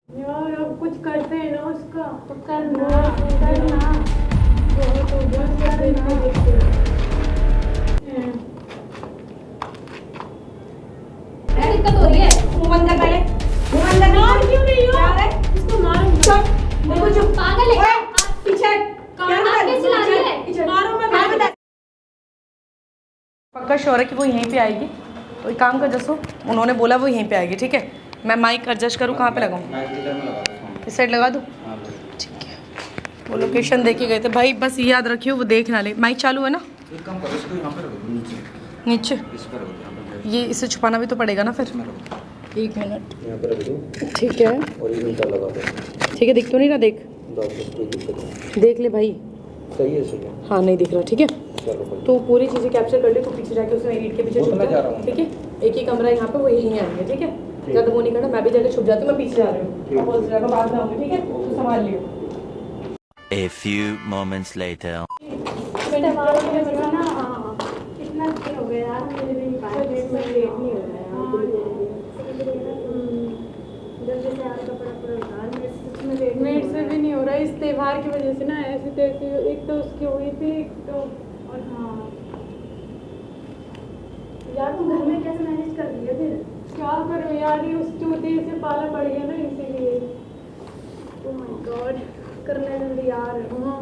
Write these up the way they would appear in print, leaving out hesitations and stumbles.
यार अब कुछ करते हैं ना उसका। तो करना करना बहुत हो गया उसका देखते देखते। क्या दिक्कत हो रही है? मुंह बंद कर पहले। मुंह बंद कर। मार क्यों रही हो? क्या है? इसको मारूंगा। चुप। देखो चुप। पागल है क्या? पीछे। क्या हाथ कैसे चिल्ला रही है? पीछे। मारो मत। क्या बता? पक्का श्योर है कि वो यहीं पे आएगी, तो एक काम कर जसो, उन्होंने बोला वो यहीं पे आएगी, ठीक है। मैं माइक एडजस्ट करूँ, कहाँ पे लगाऊँ? इस साइड लगा दूँ? ठीक है। वो लोकेशन देखे गए थे भाई, बस ये याद रखियो वो देख ना ले। माइक चालू है ना? एक काम करो, इसको यहाँ पे रखो दो, नीचे नीचे इस पर रखो, यहाँ पे ये इसे छुपाना भी तो पड़ेगा ना फिर। इसमें रखो, 1 मिनट। यहाँ पे रख दो ठीक है और ये नीचा लगा दो। ठीक है, दिख तो नहीं रहा? देख बस कोई दिक्कत नहीं। देख ले भाई। सही है, सही है। हाँ नहीं दिख रहा, ठीक है। चलो कोई तो पूरी चीज़ें कैप्चर कर ले, तो पीछे जाके उसमें ईंट के पीछे वो तो छुप मैं जा, जा रहा हूँ। ठीक है। एक ही कमरा है यहाँ पे, वो यहीं आएंगे, ठीक है। ज़्यादा वो नहीं करना, मैं भी जाके छुप जाती हूँ, मैं पीछे जा रही हूँ, आप उस जगह बाद में आऊँगी, ठीक है। तो संभाल लियो। A few moments later. बेटा मारो मुझे बताना। हाँ कितना दिन हो गया यार, मुझे भी नहीं पाया। लेट नहीं हो रहा है जल्दी से यार कपड़ा पूरा उतार। मेरे से सच में लेट मेरे से भी नहीं हो रहा इस त्योहार की वजह से ना, ऐसे तैसे एक तो उसकी हुई थी, एक तो और हाँ यार तुम घर में कैसे मैनेज कर रही है फिर? क्या करूँ यार, ये उस चूती से पाला पड़ गया ना, इसीलिए। ओह माय गॉड, करना जल्दी यार। हाँ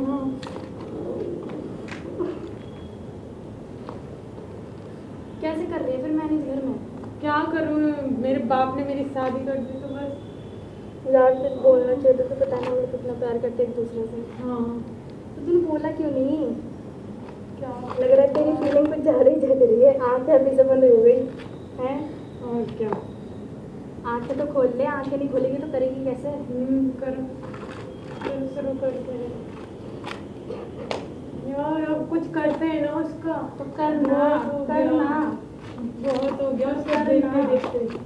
कैसे कर रही है फिर मैनेज घर में? क्या करूँ, मेरे बाप ने मेरी शादी कर दी तो बस। यार कुछ बोलना चाहिए तो पता ना, वो कितना प्यार करते एक दूसरे से। हाँ तो तुमने बोला क्यों नहीं? क्या लग रहा है तेरी फीलिंग कुछ ज़्यादा ही जग रही है। आँखें अभी से बंद हो गई हैं? और क्या। आँखें तो खोल ले, आँखें नहीं खोलेगी तो करेगी कैसे? करो फिर शुरू करते हैं यार, अब कुछ करते हैं ना उसका। तो करना बहुत हो गया। करना बहुत हो गया उसका करना। देखते देखते।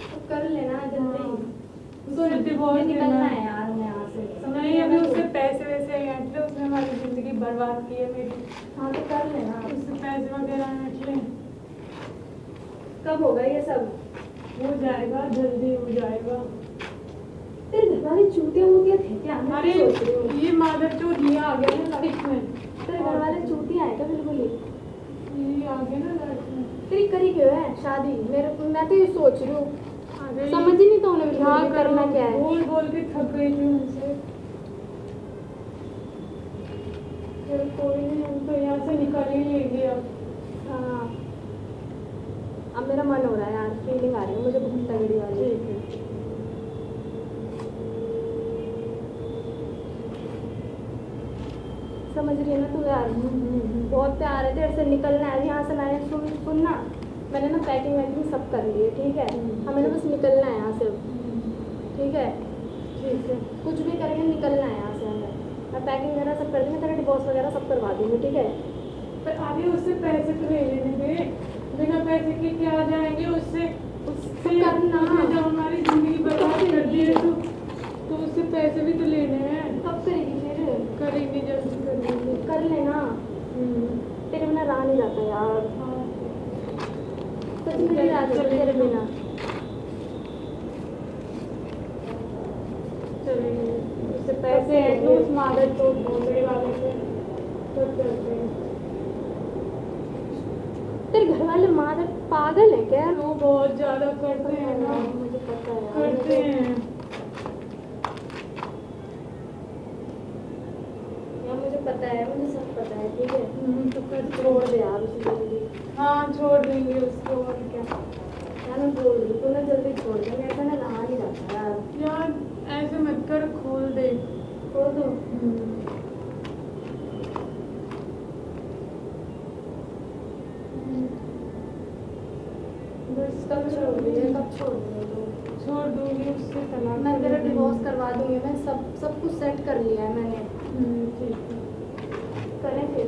तो कर लेना जल्दी। तो डिवोर्स निकलना है यार हमें यहाँ से। समझ नहीं, अभी नहीं उससे पैसे वैसे ऐंठ ले, उसने हमारी जिंदगी बर्बाद की है मेरी। हाँ तो कर लेना। उससे पैसे वगैरह ऐंठ ले। कब होगा ये सब? हो जाएगा, जल्दी हो जाएगा। तेरे घर वाले चूतिया वूतिया थे क्या? मैं अरे सोच रही हूँ ये मादरचोद ये आ गया ना लाइफ में। तेरे घर वाले चूतिया है क्या बिल्कुल ही? ये आ गया ना लाइफ में। तेरी करी क्यों है शादी? मैं तो ये सोच रही हूँ, अरे समझ ही नहीं तो उन्हें क्या बिल्कुल भी करना क्या है। बोल बोल के थक गई थी उनसे। चल कोई नहीं, हम तो यहाँ से निकल ही लेंगे अब। हाँ अब मेरा मन हो रहा है यार, फीलिंग आ रही है मुझे बहुत तगड़ी वाली। ठीक है। समझ रही है ना तू यार? बहुत प्यार है तेरे से, निकलना है यहाँ से। मैंने सुनना, मैंने ना पैकिंग वैकिंग सब कर ली है, ठीक है। हमें ना बस निकलना है यहाँ से, ठीक है। ठीक है। कुछ भी करके निकलना है यहाँ से हमें। मैं पैकिंग वगैरह सब कर दूँगी, तेरा डिवोर्स वगैरह सब करवा दूँगी, ठीक है। पर अभी उससे पैसे तो ले लेने दे, बिना पैसे के क्या आ जाएंगे उससे। उससे करना। उसने जब हमारी जिंदगी बर्बाद कर दी है तो उससे पैसे भी तो लेने हैं। कब करेगी फिर? करेंगे, जल्दी करेंगे। कर लेना, तेरे बिना रहा नहीं जाता यार। हाँ। सच में नहीं रहा जाता तेरे बिना। चलेंगे, उससे पैसे हैं तो उस मादर को भोसड़ी वाले से तो करते हैं। तेरे घर वाले मादर पागल है क्या? वो बहुत ज्यादा करते हैं ना, मुझे पता है यार। करते हैं। यार मुझे पता है, मुझे सब पता है, ठीक है। तो कर छोड़ दे यार उसे जल्दी। हाँ छोड़ देंगे उसको, और क्या। यार मैं बोल रही हूँ तू ना जल्दी छोड़ दे, ऐसा ना रहा नहीं जाता यार। यार ऐसे मत कर, खोल दे। छोड़ दो। बस कब छोड़ रही है? कब छोड़ रही है तू? छोड़ दूंगी, उससे तलाक मैं तेरा कर दूंगी। डिवोर्स करवा दूंगी। मैं सब कुछ सेट कर लिया है मैंने। ठीक है। करें फिर?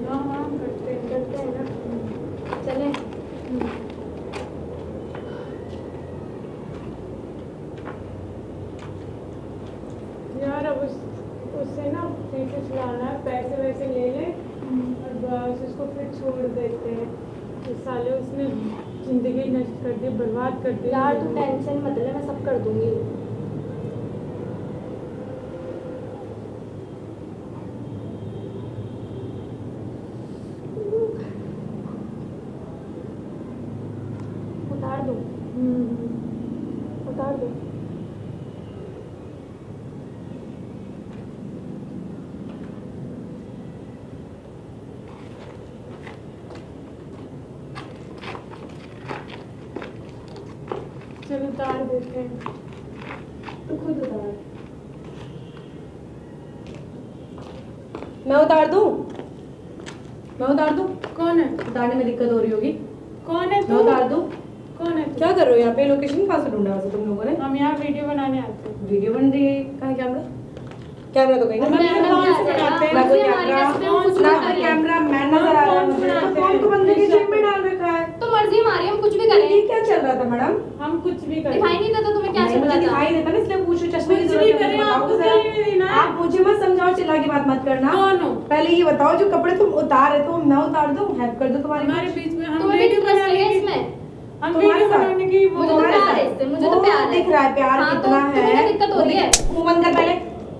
हाँ हाँ करते हैं। करते हैं ना, चलें। यार अब उससे ना पीछे छुड़ाना है, पैसे वैसे ले ले और बस उसको फिर छोड़ देते हैं। इस साले उसने जिंदगी नष्ट कर दी, बर्बाद कर दी। यार तू टेंशन मत ले, मैं सब कर दूंगी। उतार दो, उतार दो। चलो उतार देते हैं। तू खुद उतार। मैं उतार दूँ? मैं उतार दूँ? कौन है? उतारने में दिक्कत हो रही होगी। कौन है मैं तू? उतार दूँ? कौन है तू? क्या कर रहे हो यहाँ पे? लोकेशन कहाँ से ढूंढा वैसे तुम लोगों ने? हम यहाँ वीडियो बनाने आते हैं। वीडियो बन रही है। कहाँ है कैमरा? कैमरा तो कहीं हम नहीं। कैमरा कौन से बनाते हैं? ना कोई हमारे कैमरा, पास में कुछ ना भी कोई करें। कैमरा मैन नजर आ रहा है मुझे। तो फोन तो बंदे की जेब में डाल रखा है। तो मर्जी हमारी, हम कुछ भी ये करें। क्या चल रहा था मैडम? हम कुछ भी करें। दिखाई नहीं देता तुम्हें क्या नहीं, चल मुझे रहा था? दिखाई देता ना, इसलिए पूछो। चश्मे की कुछ जरूरत भी है, करें, मुझे आपको बताओ क्या लेना जरा। है? आप मुझे मत समझाओ, चिल्ला की बात मत करना। कौन हो? पहले ये बताओ, जो कपड़े तुम उतार रहे तो मैं उतार दूं? हेल्प कर दूं तुम्हारी? हमारे बीच में हम तुम्हें भी वीडियो इंटरेस्ट बनाने है की इसमें? हम तुम्हारे वीडियो साथ? बनाने की वो मुझे तो तुम्हारे प्यार साथ? है इससे, मुझे तो वो प्यार है। दिख रहा है प्यार हाँ, तो कितना तुम्हें है। दिक्कत हो रही है। मुंह बंद कर पहले,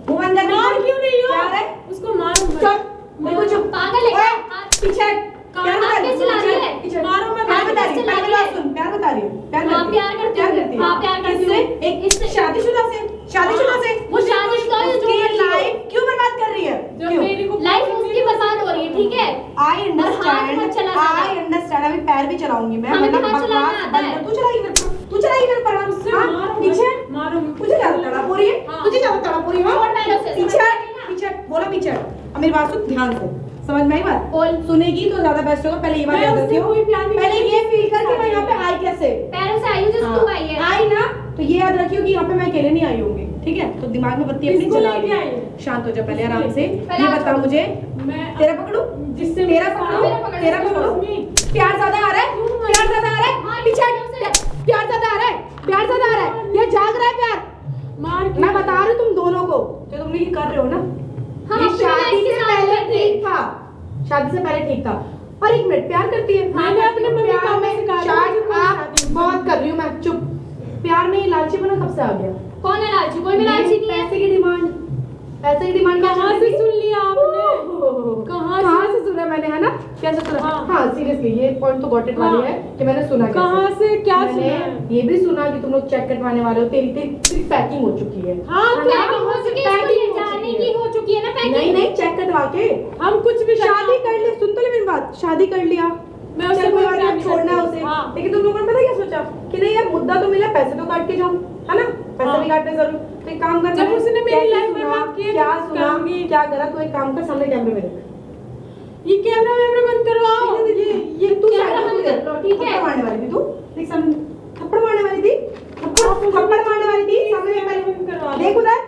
मुंह बंद कर। मार क्यों रही हो? प्यार है? उसको मारो मत। चुप, बिल्कुल चुप। पागल है क्या? ओए, पीछे हट। प्यार बता रही हाथ कैसे ला रही है? पीछे हट। मारो मत। प्यार बता रही है, कैसे ला पहले रही है? बात सुन। प्यार बता रही है, प्यार हाँ, करती है। प्यार करती प्यार हूँ। करती है। हाँ, प्यार करती किससे? हूँ। एक इससे। शादीशुदा से, शादीशुदा से। वो शादीशुदा है, जो उसकी मर्जी हो। लाइफ क्यों बर्बाद कर रही है? जब क्यों? मेरी को लाइफ उसकी बर्बाद हो रही है, ठीक है? आई और हाथ मत चला ज्यादा। I understand. अभी पैर भी चलाऊंगी मैं, हमें भी वरना हाथ चलाना बकवास आता है। बंद कर। तू चलाएगी मेरे पर, तू चलाएगी मेरे पर। उससे हाँ, मारो पीछे मत, मारो मत। तुझे ज्यादा तड़प हो रही है? हाँ। तुझे ज्यादा तड़प हो रही है? हाँ? छोड़ मैंने उसे, पीछे समझ हट, में आई ना? पीछे हट, बोला पीछे हट। अब मेरी बात सुन ध्यान से, समझ में आई बात? बोल। सुनेगी तो ज्यादा बेस्ट होगा। पहले ये बात मैं याद उससे रखियो। कोई प्यार नहीं पहले करती। ये फील कर कि मैं यहाँ पे आई कैसे। पैरों से आई हूँ जिस तू आई है। आई ना, तो ये याद रखियो कि यहाँ पे मैं अकेले नहीं आई होंगी, ठीक है? तो दिमाग में बत्ती अपनी किसको चला लेके ली। आई है? शांत हो जा पहले, आराम से। पहले ये आप बता छोड़ो। मुझे, मैं तेरा पकड़ू? जिससे तेरा मेरा पकड़ू? मेरा पकड़, तेरा पकड़ू? उसमें। प्यार ज्यादा आ रहा है? प्यार ज्यादा आ रहा है? हाँ, पीछे ये हट। प्यार ज्यादा आ रहा है? प्यार ज्यादा आ रहा है? ये जाग रहा है प्यार? मार मैं बता रही हूँ तुम दोनों को, जो तुम ये कर रहे हो ना, हम ये अपनी शादी लाइफ के से साथ पहले करते हैं। ठीक था। शादी से पहले ठीक था। और एक मिनट, प्यार करती है? मैंने अपने मम्मी प्यार पापा में से कहा था शायद कि मैं आप शादी बहुत कर रही हूँ मैं। चुप। प्यार में ये लालचीपना कब से आ गया? कौन है लालची? कोई भी लालची नहीं है। पैसे की डिमांड, पैसे की डिमांड कहाँ से सुन लिया आपने? कहाँ से सुना मैंने, है ना? कैसे सुना? हाँ। हाँ सीरियसली ये पॉइंट तो गॉट इट वाली हाँ। है कि मैंने सुना कैसे। कहाँ से क्या मैंने सुना है? ये भी सुना कि तुम लोग चेक कटवाने वाले हो। तेरी तेरी तेरी पैकिंग हो चुकी है। हाँ तो पैकिंग हो चुकी है, इसको पैकिंग ये हो जाने चुकी की है। हो चुकी है ना पैकिंग? नहीं नहीं, चेक कटवा के हम कुछ भी करना- शादी कर ली। सुन तो ले मेरी बात, शादी कर लिया। मैं उससे चल कोई कोई बात प्यार नहीं, नहीं छोड़ना है करती। उसे। हाँ। लेकिन तुम लोगों ने पता क्या सोचा कि नहीं यार, मुद्दा तो मिला, पैसे तो काट के जाओ, है ना? पैसे हाँ। भी काटने जरूर। तो एक काम करना जब है, उसने मेरी कैसे लाइफ सुना, बर्बाद की है, क्या तो सुना, करूंगी। क्या करा, तो एक काम कर, सामने कैमरे में देख। ये कैमरा वैमरा बंद करवाओ। ये तू कैमरा शायद बंद कर लो, ठीक है? थप्पड़ मारने वाली थी तू, देख सामने थप्पड़ मारने वाली थी, थप्पड़ मारने वाली थी सामने पहले। देख उधर,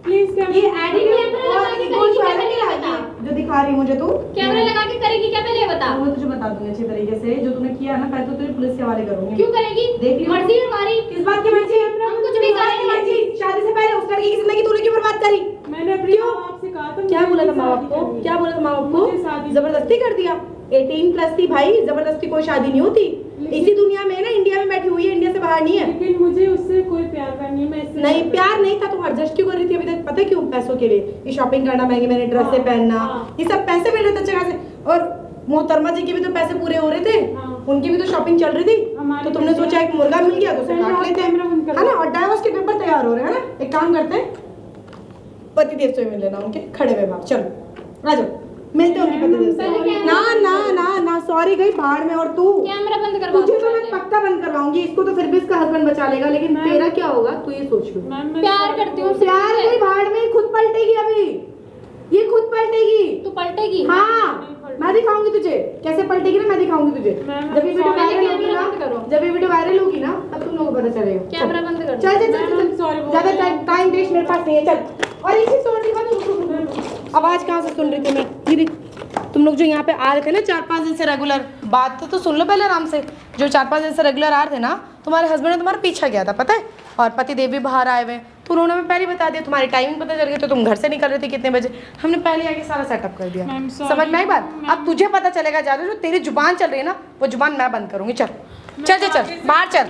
प्लीज ये कैमरा एटीट्यूड कैमरा लगा और के ईगो करेगी जो क्या, है ना, पहले ये बता। जो दिखा रही है मुझे तू, कैमरा लगा के करेगी क्या, पहले ये बता। वो तुझे बता दूंगी अच्छे तरीके से। जो तूने किया ना, पहले तो तुझे पुलिस के हवाले करूंगी। क्यों करेगी? देख लियो। मर्जी है हमारी। किस बात की मर्जी? हम कुछ भी किस बात की मर्जी? शादी से पहले उस लड़की की जिंदगी तूने क्यों बर्बाद करी? मैंने अपने क्यों? माँ बाप से कहा था क्या मुझे बोला था शादी माँ बाप को? करनी है। क्या बोला था माँ बाप मुझे को? शादी जबरदस्ती कर दिया। 18 प्लस थी भाई, जबरदस्ती कोई शादी नहीं होती। इसी दुनिया में ना, इंडिया में बैठी हुई है, इंडिया से बाहर नहीं है। लेकिन मुझे उससे कोई प्यार नहीं है। मैं इससे नहीं, प्यार नहीं था, तुम एडजस्ट क्यों कर रही थी अभी तक? पता है क्यों? पैसों के लिए। ये शॉपिंग करना, महंगे महंगे ड्रेसें हाँ, पहनना, हाँ। ये सब पैसे मिल रहे थे अच्छे खासे। और मोहतरमा जी के भी तो पैसे पूरे हो रहे थे, हाँ। उनकी भी तो शॉपिंग चल रही थी। हमारी तो तुमने सोचा एक मुर्गा मिल गया तो उसे पहले काट आप लेते कैमरा बंद हैं, करो। है ना? और डाइवोर्स के पेपर तैयार हो रहे हैं, है ना? एक काम करते हैं, पतिदेव से मिल लेना उनके, खड़े हुए बाप। चलो आ जाओ, मिलते हैं उनके पतिदेव पहले से। कैमरा ना ना ना ना, सॉरी गई भाड़ में। और तू, कैमरा बंद करवा तुझे दो तो मैं पहले। पक्का बंद करवाऊंगी। इसको तो फिर भी इसका हस्बैंड बचा लेगा, लेकिन मैम। तेरा क्या होगा तू ये सोच लो। मैम, मैं प्यार sorry करती हूँ बोल- प्यार ठीक है। की भाड़ में खुद पलटेगी अभी, ये खुद पलटेगी। तू पलटेगी? हाँ, मैं दिखाऊंगी तुझे कैसे पलटेगी ना, मैं दिखाऊंगी तुझे। मैम, जब ये वीडियो sorry, वायरल होगी कैमरा ना, बंद करो। जब ये वीडियो वायरल होगी ना, तब तुम लोगों को पता चलेगा। कैमरा बंद कर दो। चल चल मैम, चल sorry चल, बोल ज्यादा रही हूँ। टाइम वेस्ट मेरे पास नहीं है। चल, और एक चीज सुन रही थी, आवाज कहाँ से सुन रही थी मैं? ये देख, तुम लोग जो यहाँ पे आ रहे थे ना 4-5 दिन से रेगुलर, बात तो सुन लो पहले आराम से। जो 4-5 दिन से रेगुलर आ रहे थे ना, तुम्हारे हस्बैंड ने तुम्हारा पीछा किया था, पता है? और पति देव भी बाहर आए हुए हैं, तो उन्होंने हमें पहले ही बता दिया। तुम्हारी टाइमिंग पता चल गई, तो तुम घर से निकल रहे थे कितने बजे, हमने पहले आके सारा सेटअप कर दिया। मैम, sorry, समझ में आई बात? मैम। अब तुझे पता चलेगा ज़्यादा, जो तेरी जुबान चल रही है ना, वो जुबान मैं बंद करूँगी। चल चल चल चल बाहर चल।